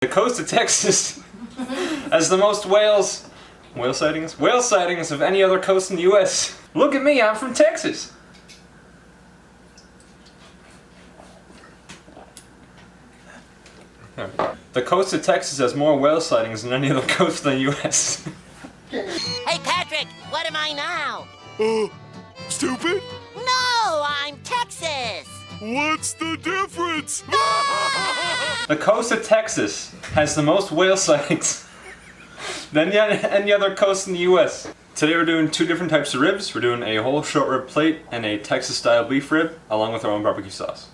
The coast of Texas has the most whale sightings of any other coast in the U.S. Look at me, I'm from Texas. The coast of Texas has more whale sightings than any other coast in the U.S. Hey, Patrick, what am I now? Stupid? No, I'm Texas. What's the difference? The coast of Texas has the most whale sightings than any other coast in the U.S. Today we're doing two different types of ribs. We're doing a whole short rib plate and a Texas style beef rib, along with our own barbecue sauce.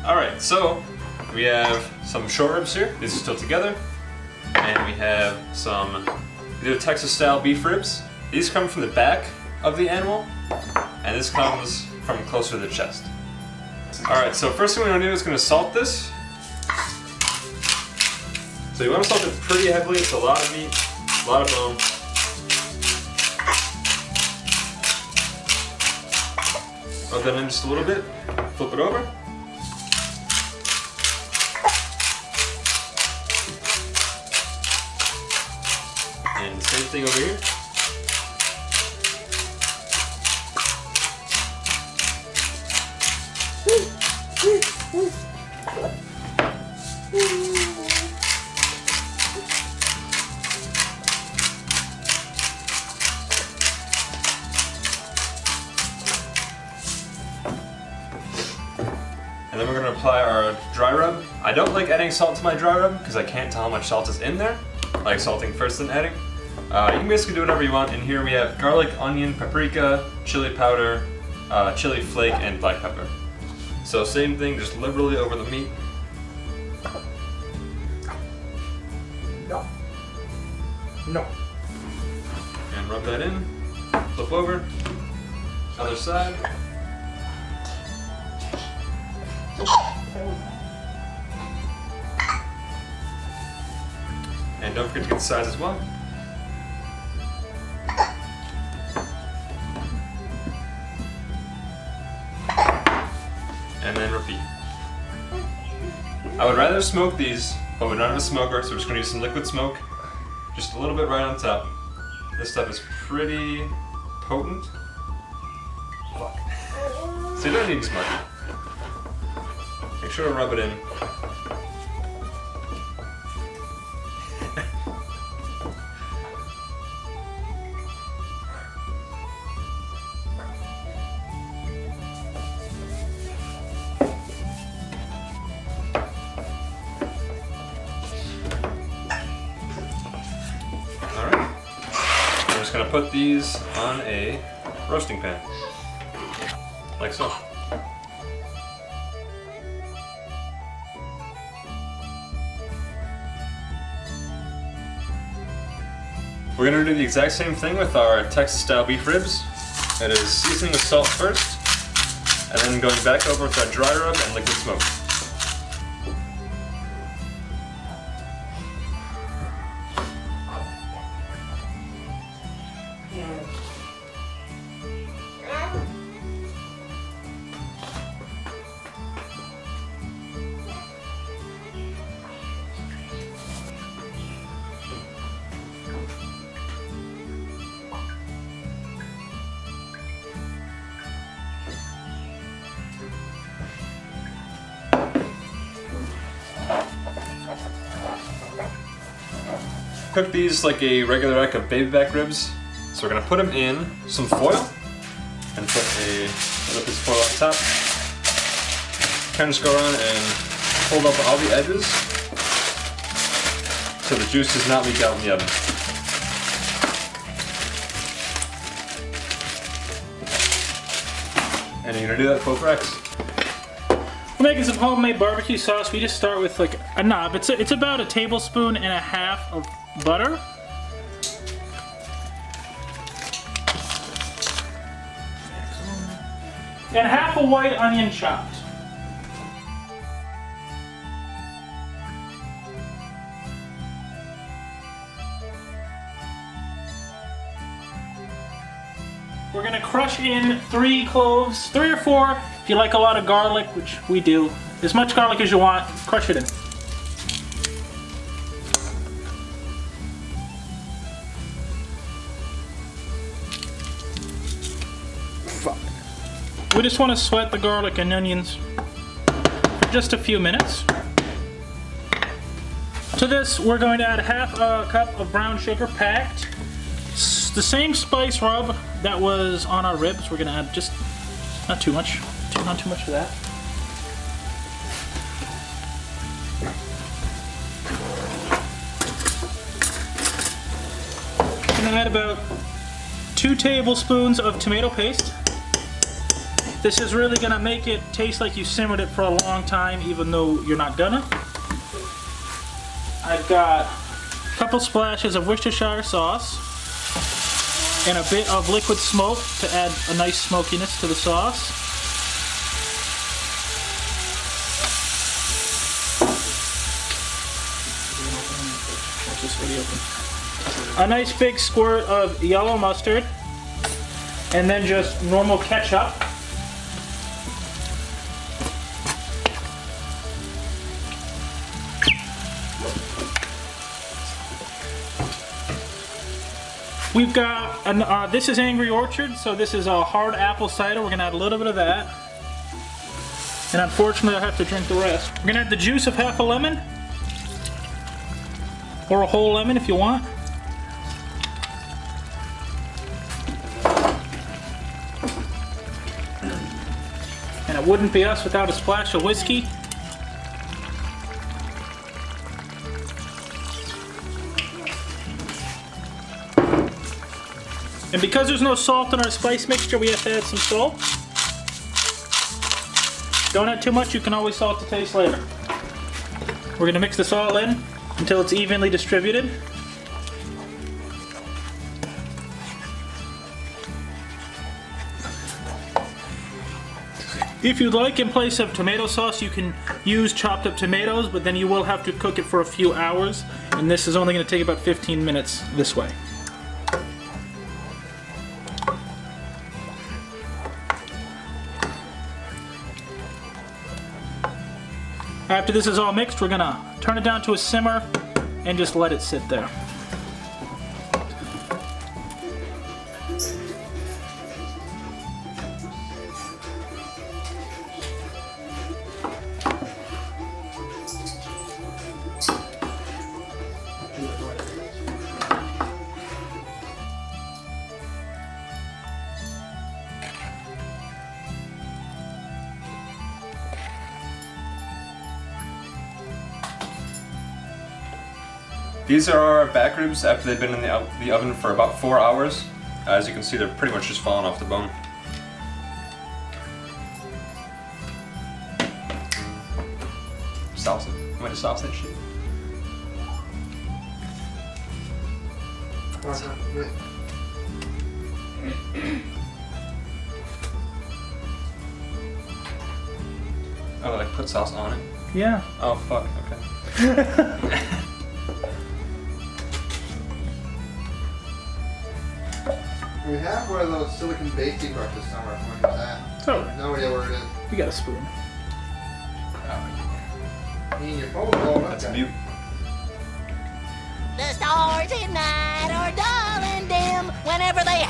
Alright, so we have some short ribs here. These are still together. And we have these are Texas style beef ribs. These come from the back of the animal, and this comes from closer to the chest. Alright, so first thing we're going to do is going to salt this. So you want to salt it pretty heavily. It's a lot of meat, a lot of bone. Rub that in just a little bit, flip it over. And same thing over here. And then we're going to apply our dry rub. I don't like adding salt to my dry rub because I can't tell how much salt is in there. I like salting first then adding. You can basically do whatever you want. In here we have garlic, onion, paprika, chili powder, chili flake, and black pepper. So same thing, just liberally over the meat. No. And rub that in. Flip over. Other side. And don't forget to get the sides as well. And then repeat. I would rather smoke these, but we don't have a smoker, so we're just going to use some liquid smoke. Just a little bit right on top. This stuff is pretty potent. Fuck. So you don't need to smoke it. Make sure to rub it in. Going to put these on a roasting pan, like so. We're going to do the exact same thing with our Texas style beef ribs. That is seasoning with salt first, and then going back over with our dry rub and liquid smoke. Cook these like a regular rack of baby back ribs. So we're gonna put them in some foil and put a little piece of foil on top. Kind of just go around and hold up all the edges so the juice does not leak out in the oven. And you're gonna do that with both racks. We're making some homemade barbecue sauce. We just start with like a knob. It's about a tablespoon and a half of butter. and half a white onion chopped. We're gonna crush in 3 cloves, 3 or 4 if you like a lot of garlic, which we do. As much garlic as you want, crush it in. We just want to sweat the garlic and onions for just a few minutes. To this, we're going to add half a cup of brown sugar packed. The same spice rub that was on our ribs. We're going to add just, not too much of that. I'm going to add about 2 tablespoons of tomato paste. This is really gonna make it taste like you simmered it for a long time, even though you're not gonna. I've got a couple splashes of Worcestershire sauce and a bit of liquid smoke to add a nice smokiness to the sauce. A nice big squirt of yellow mustard, and then just normal ketchup. We've got, this is Angry Orchard, so this is a hard apple cider. We're gonna add a little bit of that. And unfortunately, I'll have to drink the rest. We're gonna add the juice of half a lemon. Or a whole lemon if you want. And it wouldn't be us without a splash of whiskey. And because there's no salt in our spice mixture, we have to add some salt. Don't add too much, you can always salt to taste later. We're gonna mix this all in until it's evenly distributed. If you'd like, in place of tomato sauce, you can use chopped up tomatoes, but then you will have to cook it for a few hours, and this is only gonna take about 15 minutes this way. After this is all mixed, we're gonna turn it down to a simmer and just let it sit there. These are our back ribs after they've been in the oven for about 4 hours. As you can see, they're pretty much just falling off the bone. Sauce it. I'm gonna sauce that shit. Oh, like put sauce on it? Yeah. Oh fuck, okay. We have one of those silicon basting brushes somewhere. Where's that? Totally. No idea where it is. You got a spoon. Me and your phone blowing up. That's a guy. mute. The stars at night are dull and dim whenever they